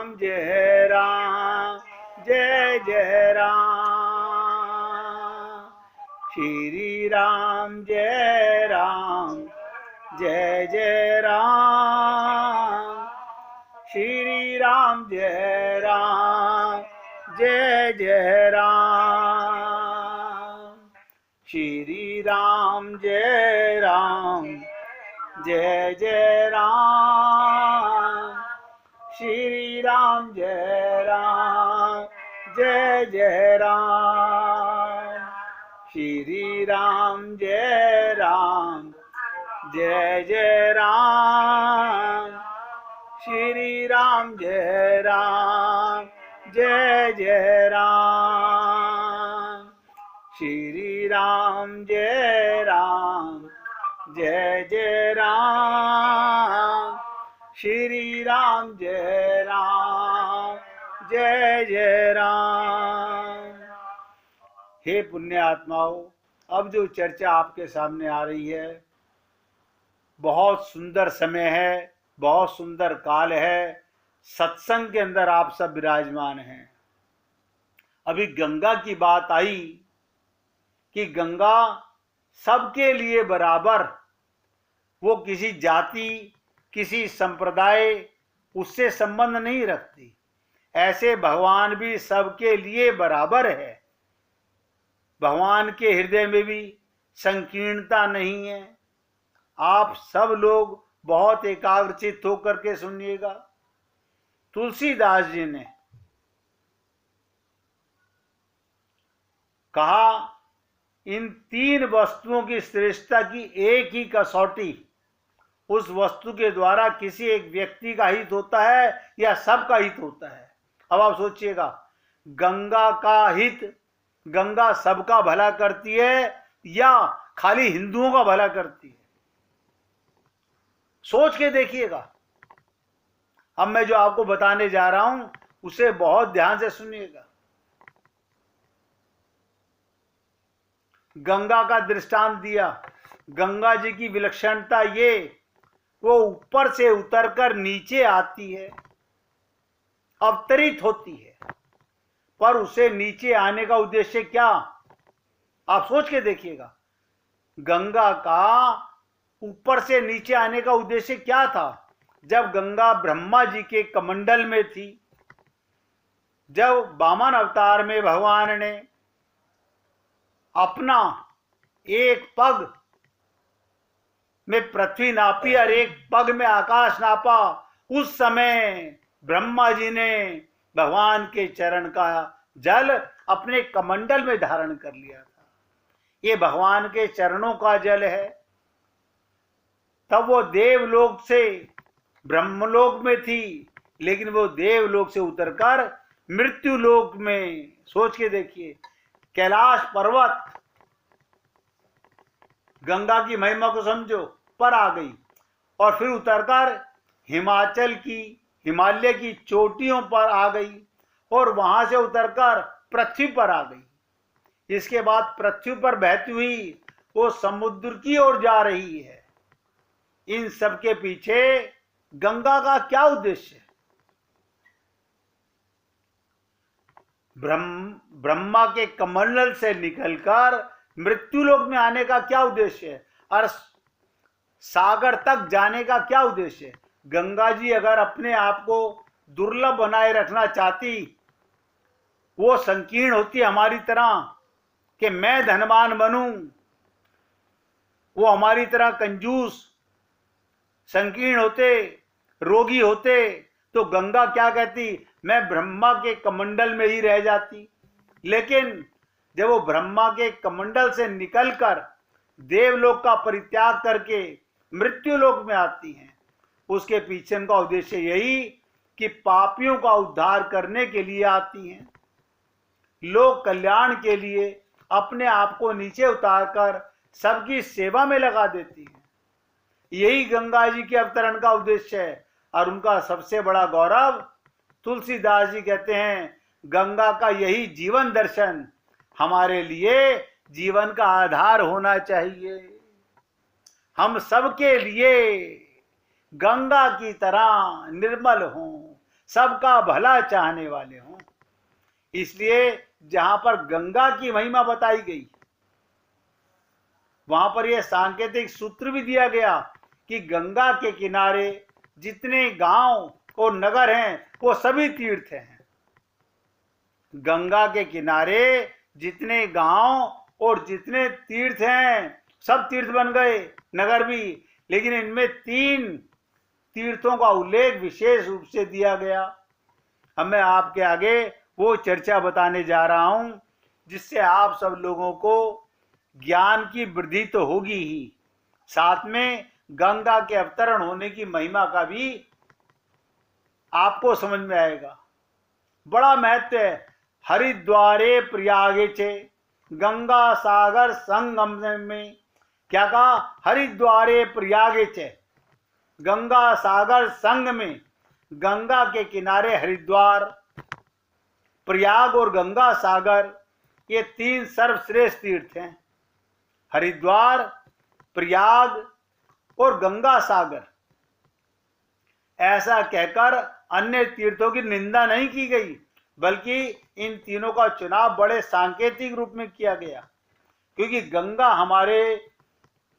राम जय राम जय जय राम। श्री राम जय राम जय जय राम। श्री राम जय राम जय जय राम। श्री राम जय राम जय जय राम। श्री राम जय राम जय जय राम। श्री राम जय राम जय जय राम। श्री राम जय राम जय जय राम। श्री राम जय राम जय जय राम। श्री राम जय राम जय जय राम। हे पुण्य आत्माओं, अब जो चर्चा आपके सामने आ रही है, बहुत सुंदर समय है, बहुत सुंदर काल है। सत्संग के अंदर आप सब विराजमान हैं। अभी गंगा की बात आई कि गंगा सबके लिए बराबर, वो किसी जाति किसी संप्रदाय उससे संबंध नहीं रखती। ऐसे भगवान भी सबके लिए बराबर है। भगवान के हृदय में भी संकीर्णता नहीं है। आप सब लोग बहुत एकाग्रचित्त होकर के सुनिएगा। तुलसीदास जी ने कहा, इन तीन वस्तुओं की श्रेष्ठता की एक ही कसौटी, उस वस्तु के द्वारा किसी एक व्यक्ति का हित होता है या सबका हित होता है। अब आप सोचिएगा, गंगा का हित, गंगा सबका भला करती है या खाली हिंदुओं का भला करती है? सोच के देखिएगा। अब मैं जो आपको बताने जा रहा हूं उसे बहुत ध्यान से सुनिएगा। गंगा का दृष्टांत दिया। गंगा जी की विलक्षणता ये, वो ऊपर से उतरकर नीचे आती है, अवतरित होती है। पर उसे नीचे आने का उद्देश्य क्या? आप सोच के देखिएगा। गंगा का ऊपर से नीचे आने का उद्देश्य क्या था? जब गंगा ब्रह्मा जी के कमंडल में थी, जब वामन अवतार में भगवान ने अपना एक पग में पृथ्वी नापी और एक पग में आकाश नापा, उस समय ब्रह्मा जी ने भगवान के चरण का जल अपने कमंडल में धारण कर लिया था। ये भगवान के चरणों का जल है। तब वो देवलोक से ब्रह्मलोक में थी, लेकिन वो देवलोक से उतरकर मृत्युलोक में, सोच के देखिए, कैलाश पर्वत, गंगा की महिमा को समझो, पर आ गई और फिर उतरकर हिमालय की चोटियों पर आ गई और वहां से उतरकर पृथ्वी पर आ गई। इसके बाद पृथ्वी पर बहती हुई वो समुद्र की ओर जा रही है। इन सब के पीछे गंगा का क्या उद्देश्य है? ब्रह्मा के कमंडल से निकलकर मृत्युलोक में आने का क्या उद्देश्य है? और सागर तक जाने का क्या उद्देश्य है? गंगा जी अगर अपने आप को दुर्लभ बनाए रखना चाहती, वो संकीर्ण होती हमारी तरह कि मैं धनवान बनूं, वो हमारी तरह कंजूस संकीर्ण होते, रोगी होते, तो गंगा क्या कहती? मैं ब्रह्मा के कमंडल में ही रह जाती। लेकिन जब वो ब्रह्मा के कमंडल से निकलकर देवलोक का परित्याग करके मृत्युलोक में आती हैं, उसके पीछे का उद्देश्य यही कि पापियों का उद्धार करने के लिए आती हैं, लोक कल्याण के लिए अपने आप को नीचे उतारकर सबकी सेवा में लगा देती हैं। यही गंगा जी के अवतरण का उद्देश्य है। और उनका सबसे बड़ा गौरव, तुलसीदास जी कहते हैं, गंगा का यही जीवन दर्शन हमारे लिए जीवन का आधार होना चाहिए। हम सबके लिए गंगा की तरह निर्मल हों, सबका भला चाहने वाले हों। इसलिए जहां पर गंगा की महिमा बताई गई, वहां पर यह सांकेतिक सूत्र भी दिया गया कि गंगा के किनारे जितने गांव और नगर हैं वो सभी तीर्थ हैं। गंगा के किनारे जितने गांव और जितने तीर्थ हैं सब तीर्थ बन गए, नगर भी। लेकिन इनमें 3 तीर्थों का उल्लेख विशेष रूप से दिया गया। अब मैं आपके आगे वो चर्चा बताने जा रहा हूं जिससे आप सब लोगों को ज्ञान की वृद्धि तो होगी ही, साथ में गंगा के अवतरण होने की महिमा का भी आपको समझ में आएगा। बड़ा महत्व है। हरिद्वारे प्रयागे चे गंगा सागर संगम में, क्या कहा? हरिद्वारे प्रयागे चे गंगा सागर संग में। गंगा के किनारे हरिद्वार, प्रयाग और गंगा सागर, ये 3 सर्वश्रेष्ठ तीर्थ हैं। हरिद्वार, प्रयाग और गंगा सागर। ऐसा कहकर अन्य तीर्थों की निंदा नहीं की गई, बल्कि इन तीनों का चुनाव बड़े सांकेतिक रूप में किया गया, क्योंकि गंगा हमारे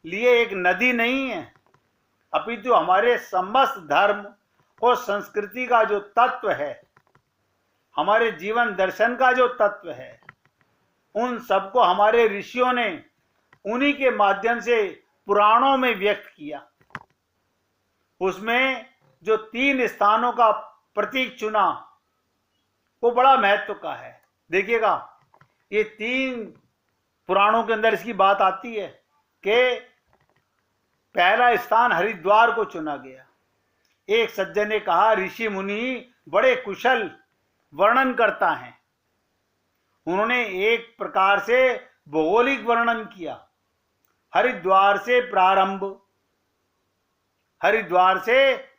लिए एक नदी नहीं है, अपितु हमारे समस्त धर्म और संस्कृति का जो तत्व है, हमारे जीवन दर्शन का जो तत्व है, उन सबको हमारे ऋषियों ने उन्हीं के माध्यम से पुराणों में व्यक्त किया। उसमें जो 3 स्थानों का प्रतीक चुना वो बड़ा महत्व का है। देखिएगा, ये 3 पुराणों के अंदर इसकी बात आती है कि पहला स्थान हरिद्वार को चुना गया। एक सज्जन ने कहा, ऋषि मुनि बड़े कुशल वर्णन करता है। उन्होंने एक प्रकार से भौगोलिक वर्णन किया। हरिद्वार से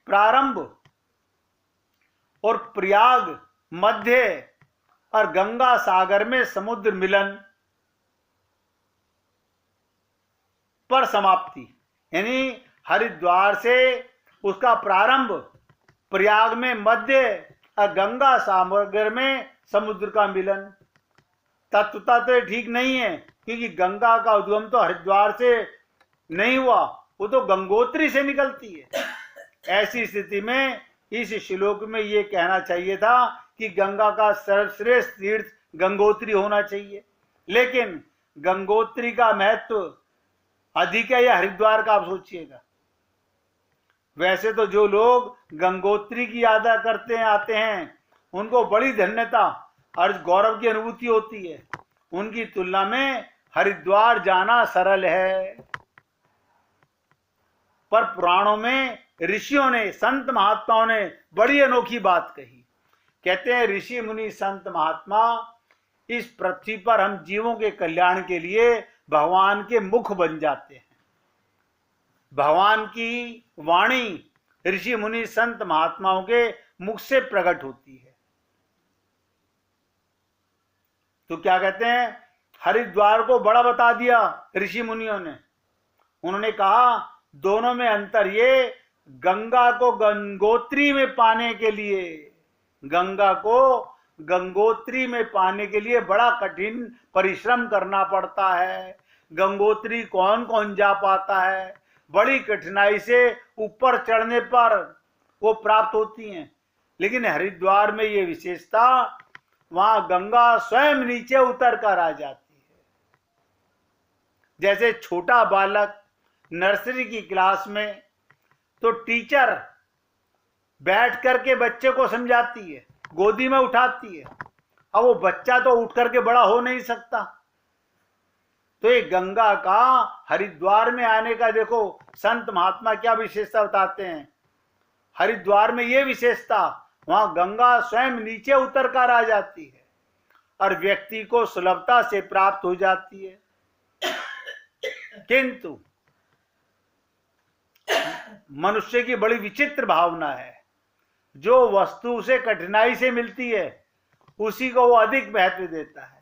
प्रारंभ और प्रयाग मध्य और गंगा सागर में समुद्र मिलन पर समाप्ति। यानी हरिद्वार से उसका प्रारंभ, प्रयाग में मध्य और गंगा सागर में समुद्र का मिलन। तत्वता तो ठीक नहीं है, क्योंकि गंगा का उद्गम तो हरिद्वार से नहीं हुआ, वो तो गंगोत्री से निकलती है। ऐसी स्थिति में इस श्लोक में ये कहना चाहिए था कि गंगा का सर्वश्रेष्ठ तीर्थ गंगोत्री होना चाहिए। लेकिन गंगोत्री का महत्व अधिक है या हरिद्वार का, आप सोचिएगा। वैसे तो जो लोग गंगोत्री की यात्रा करते हैं, आते हैं, उनको बड़ी धन्यता और गौरव की अनुभूति होती है। उनकी तुलना में हरिद्वार जाना सरल है। पर पुराणों में ऋषियों ने, संत महात्माओं ने बड़ी अनोखी बात कही। कहते हैं, ऋषि मुनि संत महात्मा इस पृथ्वी पर हम जीवों के कल्याण के लिए भगवान के मुख बन जाते हैं। भगवान की वाणी ऋषि मुनि संत महात्माओं के मुख से प्रकट होती है। तो क्या कहते हैं, हरिद्वार को बड़ा बता दिया ऋषि मुनियों ने। उन्होंने कहा, दोनों में अंतर ये, गंगा को गंगोत्री में पाने के लिए, गंगा को गंगोत्री में पाने के लिए बड़ा कठिन परिश्रम करना पड़ता है। गंगोत्री कौन कौन जा पाता है, बड़ी कठिनाई से ऊपर चढ़ने पर वो प्राप्त होती हैं। लेकिन हरिद्वार में ये विशेषता, वहां गंगा स्वयं नीचे उतर कर आ जाती है। जैसे छोटा बालक नर्सरी की क्लास में तो टीचर बैठ करके बच्चे को समझाती है, गोदी में उठाती है। अब वो बच्चा तो उठ करके बड़ा हो नहीं सकता। तो ये गंगा का हरिद्वार में आने का देखो संत महात्मा क्या विशेषता बताते हैं। हरिद्वार में ये विशेषता, वहां गंगा स्वयं नीचे उतर कर आ जाती है और व्यक्ति को सुलभता से प्राप्त हो जाती है। किंतु मनुष्य की बड़ी विचित्र भावना है, जो वस्तु उसे कठिनाई से मिलती है उसी को वो अधिक महत्व देता है।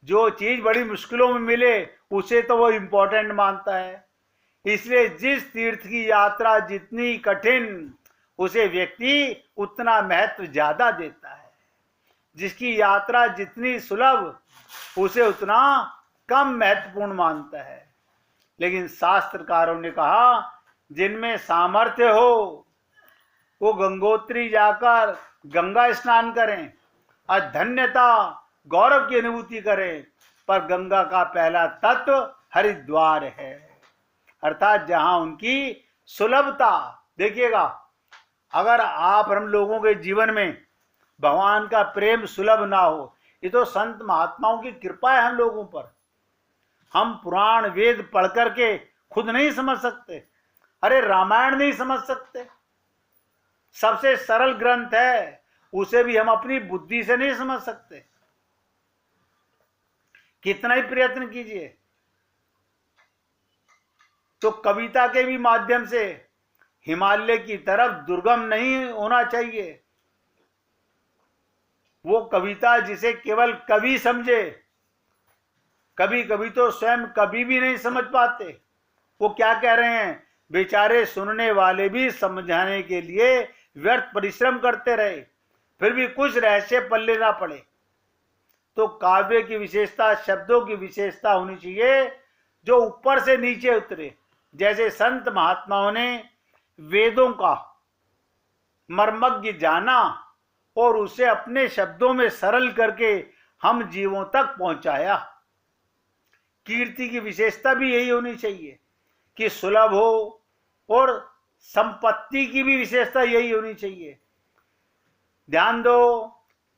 जो चीज बड़ी मुश्किलों में मिले उसे तो वो इंपॉर्टेंट मानता है। इसलिए जिस तीर्थ की यात्रा जितनी कठिन उसे व्यक्ति उतना महत्व ज्यादा देता है। जिसकी यात्रा जितनी सुलभ उसे उतना कम महत्वपूर्ण मानता है। लेकिन शास्त्रकारों ने कहा जिनमें सामर्थ्य हो वो गंगोत्री जाकर गंगा स्नान करें और धन्यता गौरव की अनुभूति करें, पर गंगा का पहला तत्व हरिद्वार है, अर्थात जहां उनकी सुलभता। देखिएगा, अगर आप हम लोगों के जीवन में भगवान का प्रेम सुलभ ना हो, ये तो संत महात्माओं की कृपा है हम लोगों पर। हम पुराण वेद पढ़ करके खुद नहीं समझ सकते, अरे रामायण नहीं समझ सकते, सबसे सरल ग्रंथ है, उसे भी हम अपनी बुद्धि से नहीं समझ सकते। कितना ही प्रयत्न कीजिए। तो कविता के भी माध्यम से हिमालय की तरफ दुर्गम नहीं होना चाहिए। वो कविता जिसे केवल कवि समझे, कभी कभी तो स्वयं कभी भी नहीं समझ पाते। वो क्या कह रहे हैं, बेचारे सुनने वाले भी समझाने के लिए व्यर्थ परिश्रम करते रहे, फिर भी कुछ रहस्य पल्ले ना पड़े। तो काव्य की विशेषता शब्दों की विशेषता होनी चाहिए जो ऊपर से नीचे उतरे। जैसे संत महात्माओं ने वेदों का मर्मज्ञ जाना और उसे अपने शब्दों में सरल करके हम जीवों तक पहुंचाया। कीर्ति की विशेषता भी यही होनी चाहिए कि सुलभ हो, और संपत्ति की भी विशेषता यही होनी चाहिए। ध्यान दो,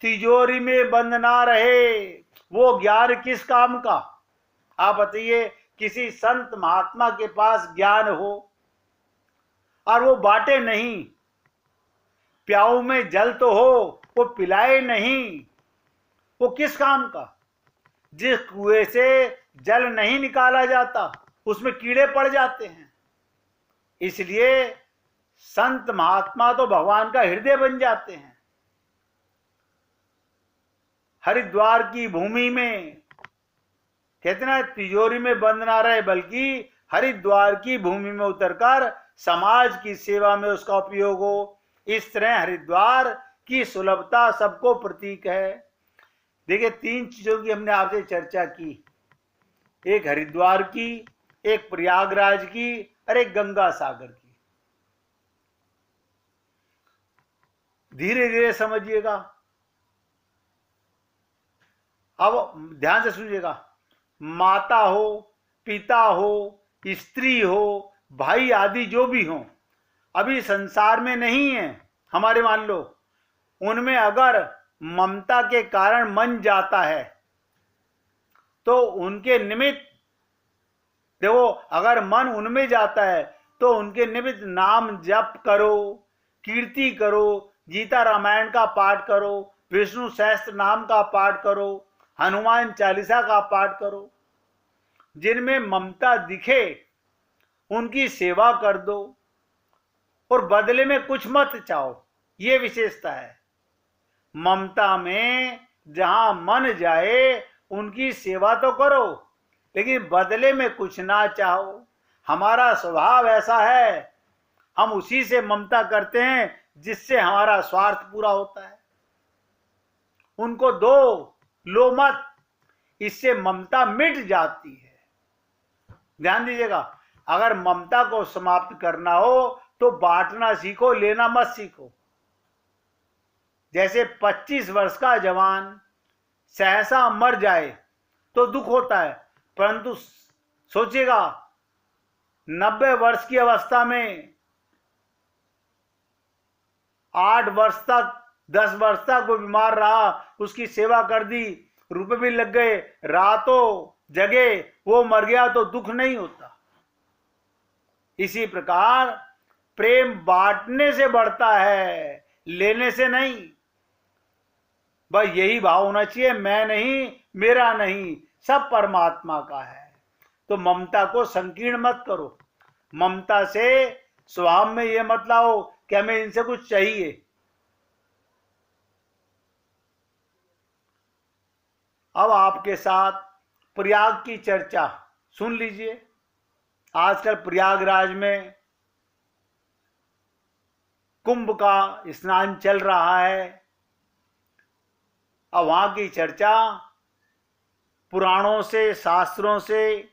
तिजोरी में बंद ना रहे वो ज्ञान किस काम का। आप बताइए, किसी संत महात्मा के पास ज्ञान हो और वो बांटे नहीं, प्याऊ में जल तो हो वो पिलाए नहीं, वो किस काम का। जिस कुएं से जल नहीं निकाला जाता उसमें कीड़े पड़ जाते हैं। इसलिए संत महात्मा तो भगवान का हृदय बन जाते हैं। हरिद्वार की भूमि में कहते ना, तिजोरी में बंद ना रहे बल्कि हरिद्वार की भूमि में उतरकर समाज की सेवा में उसका उपयोग हो। इस तरह हरिद्वार की सुलभता सबको प्रतीक है। देखिए, 3 चीजों की हमने आपसे चर्चा की, एक हरिद्वार की, एक प्रयागराज की और एक गंगा सागर की। धीरे धीरे समझिएगा। अब ध्यान से सुनिएगा, माता हो, पिता हो, स्त्री हो, भाई आदि जो भी हो, अभी संसार में नहीं है हमारे, मान लो, उनमें अगर ममता के कारण मन जाता है तो उनके निमित्त, देखो, अगर मन उनमें जाता है तो उनके निमित्त नाम जप करो, कीर्ति करो, गीता रामायण का पाठ करो, विष्णु सहस्त्र नाम का पाठ करो, हनुमान चालीसा का पाठ करो। जिनमें ममता दिखे उनकी सेवा कर दो और बदले में कुछ मत चाहो, ये विशेषता है। ममता में जहां मन जाए उनकी सेवा तो करो, लेकिन बदले में कुछ ना चाहो। हमारा स्वभाव ऐसा है, हम उसी से ममता करते हैं जिससे हमारा स्वार्थ पूरा होता है। उनको दो, लो मत, इससे ममता मिट जाती है। ध्यान दीजिएगा, अगर ममता को समाप्त करना हो तो बांटना सीखो, लेना मत सीखो। जैसे 25 वर्ष का जवान सहसा मर जाए तो दुख होता है, परंतु सोचिएगा 90 वर्ष की अवस्था में 8 वर्ष तक 10 वर्ष तक वो बीमार रहा, उसकी सेवा कर दी, रुपए भी लग गए, रातों जगे, वो मर गया तो दुख नहीं होता। इसी प्रकार प्रेम बांटने से बढ़ता है, लेने से नहीं। बस यही भाव होना चाहिए, मैं नहीं, मेरा नहीं, सब परमात्मा का है। तो ममता को संकीर्ण मत करो। ममता से स्वभाव में ये मत लाओ कि हमें इनसे कुछ चाहिए। अब आपके साथ प्रयाग की चर्चा सुन लीजिए। आजकल प्रयागराज में कुंभ का स्नान चल रहा है। अब वहां की चर्चा पुराणों से, शास्त्रों से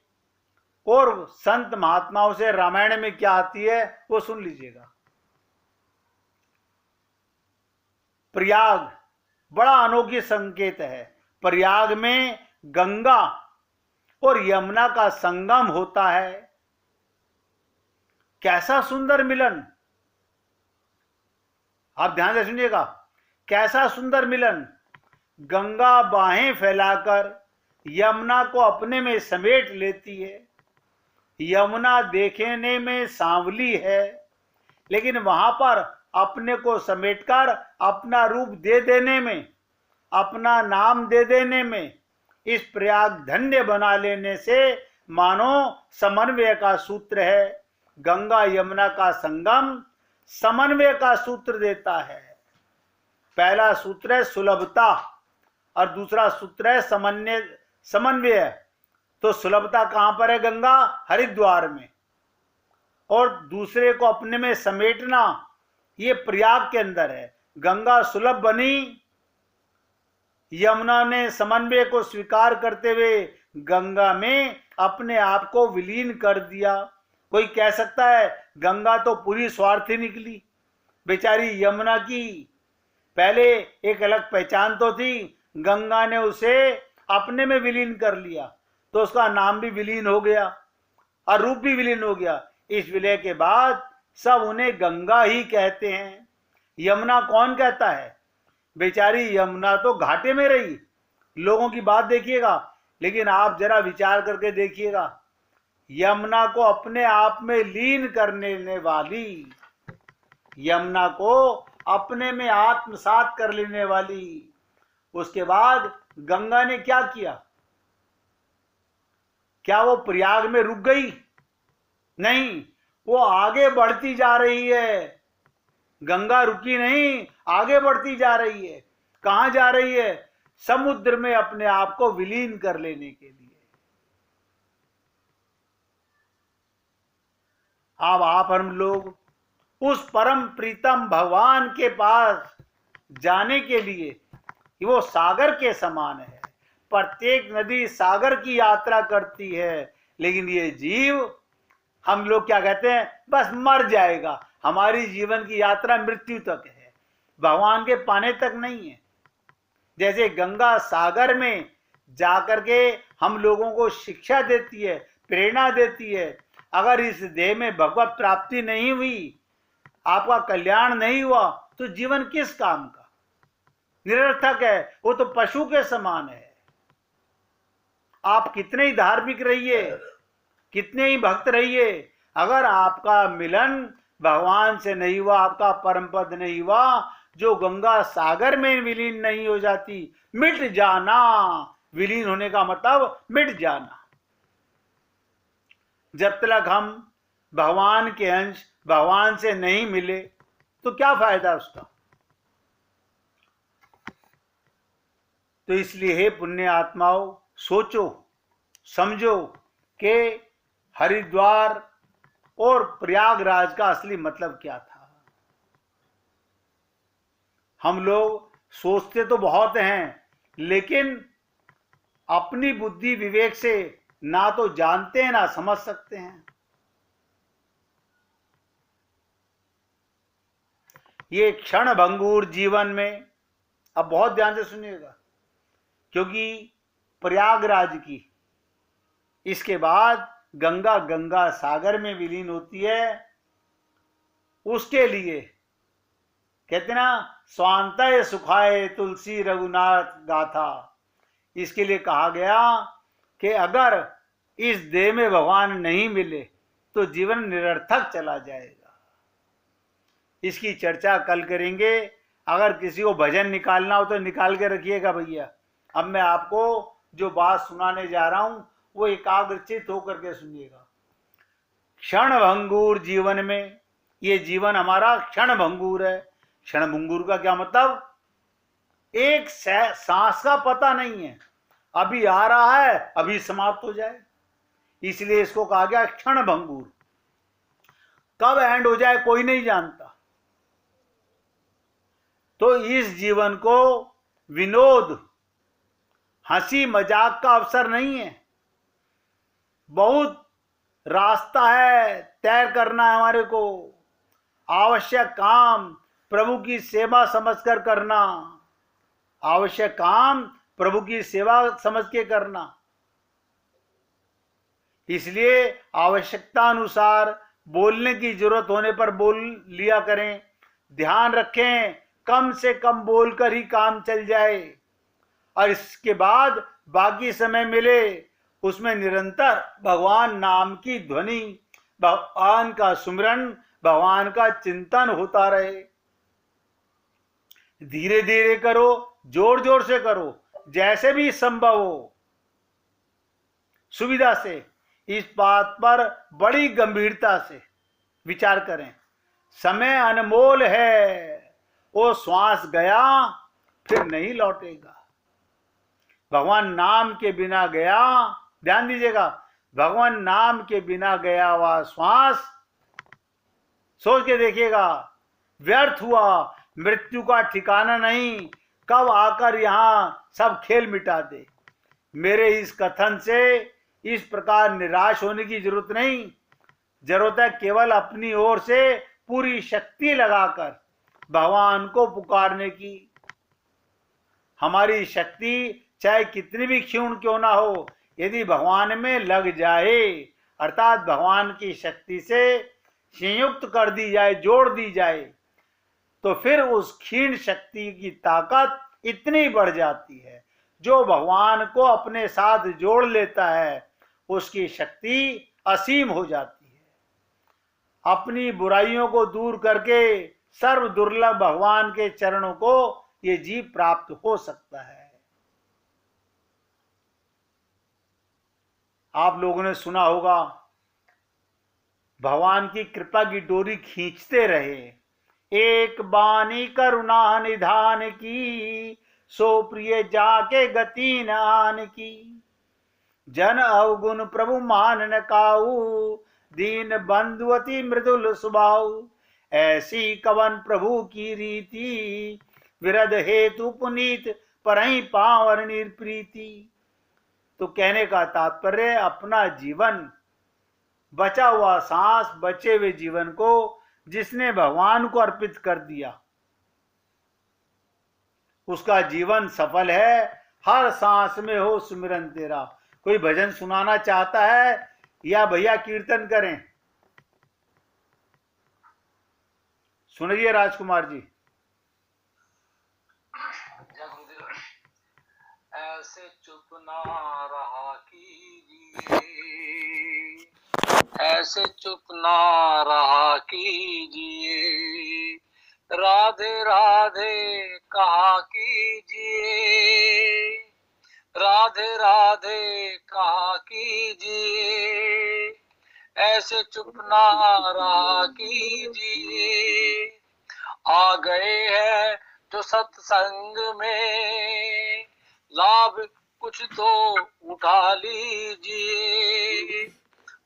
और संत महात्माओं से रामायण में क्या आती है वो सुन लीजिएगा। प्रयाग बड़ा अनोखी संकेत है। प्रयाग में गंगा और यमुना का संगम होता है। कैसा सुंदर मिलन, आप ध्यान से सुनिएगा, कैसा सुंदर मिलन। गंगा बाहें फैलाकर यमुना को अपने में समेट लेती है। यमुना देखने में सांवली है, लेकिन वहां पर अपने को समेटकर अपना रूप दे देने में, अपना नाम दे देने में, इस प्रयाग धन्य बना लेने से मानो समन्वय का सूत्र है। गंगा यमुना का संगम समन्वय का सूत्र देता है। पहला सूत्र है सुलभता और दूसरा सूत्र है समन्वय। तो सुलभता कहां पर है? गंगा हरिद्वार में। और दूसरे को अपने में समेटना ये प्रयाग के अंदर है। गंगा सुलभ बनी, यमुना ने समन्वय को स्वीकार करते हुए गंगा में अपने आप को विलीन कर दिया। कोई कह सकता है गंगा तो पूरी स्वार्थी निकली, बेचारी यमुना की पहले एक अलग पहचान तो थी, गंगा ने उसे अपने में विलीन कर लिया तो उसका नाम भी विलीन हो गया और रूप भी विलीन हो गया। इस विलय के बाद सब उन्हें गंगा ही कहते हैं। यमुना कौन कहता है? बेचारी यमुना तो घाटे में रही। लोगों की बात देखिएगा, लेकिन आप जरा विचार करके देखिएगा, यमुना को अपने आप में लीन करने वाली, यमुना को अपने में आत्मसात कर लेने वाली, उसके बाद गंगा ने क्या किया? क्या वो प्रयाग में रुक गई? नहीं, वो आगे बढ़ती जा रही है। गंगा रुकी नहीं, आगे बढ़ती जा रही है। कहां जा रही है? समुद्र में अपने आप को विलीन कर लेने के लिए। अब आप हम लोग उस परम प्रीतम भगवान के पास जाने के लिए, वो सागर के समान है। प्रत्येक नदी सागर की यात्रा करती है, लेकिन ये जीव, हम लोग क्या कहते हैं, बस मर जाएगा। हमारी जीवन की यात्रा मृत्यु तक है, भगवान के पाने तक नहीं है। जैसे गंगा सागर में जाकर के हम लोगों को शिक्षा देती है, प्रेरणा देती है। अगर इस देह में भगवत प्राप्ति नहीं हुई, आपका कल्याण नहीं हुआ, तो जीवन किस काम का? निरर्थक है, वो तो पशु के समान है। आप कितने ही धार्मिक रहिए, कितने ही भक्त रहिए, अगर आपका मिलन भगवान से नहीं हुआ, आपका परम पद नहीं हुआ, जो गंगा सागर में विलीन नहीं हो जाती, मिट जाना, विलीन होने का मतलब मिट जाना। जब तक हम भगवान के अंश, भगवान से नहीं मिले, तो क्या फायदा उसका? तो इसलिए हे पुण्य आत्माओं, सोचो समझो कि हरिद्वार और प्रयागराज का असली मतलब क्या था। हम लोग सोचते तो बहुत हैं, लेकिन अपनी बुद्धि विवेक से ना तो जानते हैं ना समझ सकते हैं। ये क्षण भंगुर जीवन में, अब बहुत ध्यान से सुनिएगा, क्योंकि प्रयागराज की इसके बाद गंगा गंगा सागर में विलीन होती है। उसके लिए कहते ना, स्वांतय सुखाय तुलसी रघुनाथ गाथा। इसके लिए कहा गया कि अगर इस देह में भगवान नहीं मिले तो जीवन निरर्थक चला जाएगा। इसकी चर्चा कल करेंगे। अगर किसी को भजन निकालना हो तो निकाल के रखिएगा भैया। अब मैं आपको जो बात सुनाने जा रहा हूं वो एकाग्रचित होकर के सुनिएगा। क्षण भंगुर जीवन में, ये जीवन हमारा क्षण भंगुर है। क्षण भंगुर का क्या मतलब? एक सांस का पता नहीं है, अभी आ रहा है अभी समाप्त हो जाए, इसलिए इसको कहा गया क्षण भंगुर। कब एंड हो जाए कोई नहीं जानता। तो इस जीवन को विनोद, हंसी मजाक का अवसर नहीं है। बहुत रास्ता है तय करना है हमारे को। आवश्यक काम प्रभु की सेवा समझकर करना, आवश्यक काम प्रभु की सेवा समझ के करना। इसलिए आवश्यकता अनुसार बोलने की जरूरत होने पर बोल लिया करें। ध्यान रखें कम से कम बोलकर ही काम चल जाए, और इसके बाद बाकी समय मिले उसमें निरंतर भगवान नाम की ध्वनि, भगवान का सुमिरन, भगवान का चिंतन होता रहे। धीरे धीरे करो, जोर जोर से करो, जैसे भी संभव हो, सुविधा से। इस बात पर बड़ी गंभीरता से विचार करें। समय अनमोल है, वो श्वास गया फिर नहीं लौटेगा। भगवान नाम के बिना गया, ध्यान दीजिएगा, भगवान नाम के बिना गया हुआ श्वास, सोच के देखिएगा, व्यर्थ हुआ, मृत्यु का ठिकाना नहीं, कब आकर यहां सब खेल मिटा दे। मेरे इस कथन से इस प्रकार निराश होने की जरूरत नहीं। जरूरत है केवल अपनी ओर से पूरी शक्ति लगाकर भगवान को पुकारने की। हमारी शक्ति चाहे कितनी भी क्षीण क्यों ना हो, यदि भगवान में लग जाए, अर्थात भगवान की शक्ति से संयुक्त कर दी जाए, जोड़ दी जाए, तो फिर उस क्षीण शक्ति की ताकत इतनी बढ़ जाती है। जो भगवान को अपने साथ जोड़ लेता है उसकी शक्ति असीम हो जाती है। अपनी बुराइयों को दूर करके सर्व दुर्लभ भगवान के चरणों को ये जीव प्राप्त हो सकता है। आप लोगों ने सुना होगा, भगवान की कृपा की डोरी खींचते रहे, एक बानी करुणा निधान की, सो प्रिय जाके गति न आन की। जन अवगुण प्रभु मान न काऊ, दीन बंधुअति मृदुल सुभाऊ। ऐसी कवन प्रभु की रीति, विरध हेतु पुनीत परहि पावन निर्प्रीति। तो कहने का तात्पर्य, अपना जीवन, बचा हुआ सांस, बचे हुए जीवन को जिसने भगवान को अर्पित कर दिया, उसका जीवन सफल है। हर सांस में हो सुमिरन तेरा। कोई भजन सुनाना चाहता है या भैया कीर्तन करें? सुनिए राजकुमार जी। ऐसे चुप ना रहा कीजिए, ऐसे चुप ना रहा कीजिए, राधे राधे कहा कीजिए, राधे राधे कहा कीजिए, ऐसे चुप ना रहा कीजिए। आ गए हैं जो सत्संग में, लाभ कुछ तो उठा लीजिए।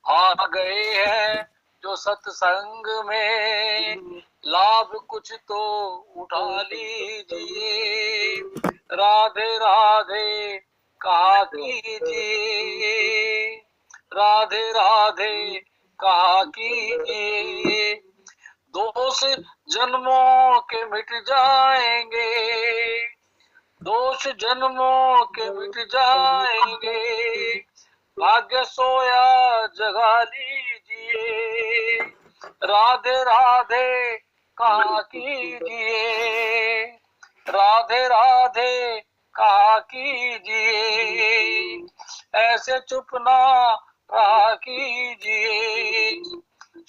आ गए हैं जो सत्संग में, लाभ कुछ तो उठा लीजिए। राधे राधे कहा कीजिए, राधे राधे कहा कीजिए। दोष जन्मों के मिट जाएंगे, दोष जन्मों के मिट जाएंगे। भाग्य सोया जगा लीजिए, राधे राधे कहा कीजिए, राधे राधे कहा कीजिए। ऐसे चुप ना रहा कीजिए,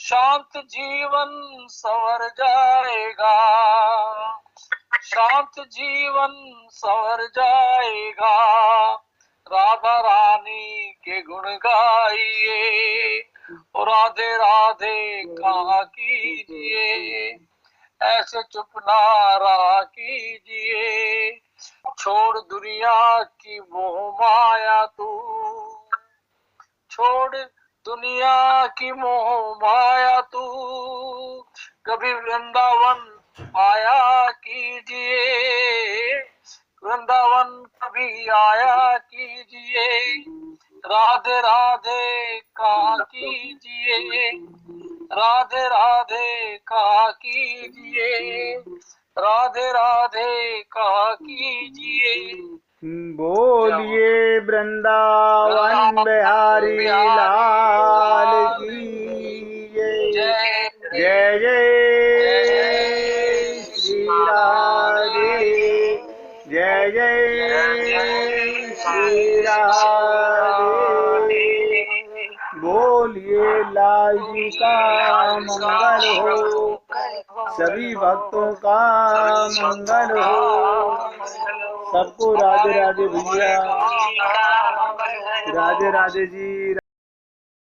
शांत जीवन संवर जाएगा, शांत जीवन संवर जाएगा। राधा रानी के गुण गाइए, राधे राधे कहा कीजिए। ऐसे चुप ना रहा कीजिए, छोड़ दुनिया की मोह माया तू, छोड़ दुनिया की मोह माया तू। कभी वृंदावन आया कीजिए, वृंदावन कभी आया कीजिए, राधे राधे कहा कीजिए, राधे राधे कहा कीजिए, राधे राधे कहा कीजिए। बोलिए वृंदावन बिहारी लाल की जय। जय जय श्री राधे, जय जय श्री राधे। बोलिए लाल जी का मंगल हो, सभी भक्तों का मंगल हो। सबको राधे राधे भैया, राधे राधे जी।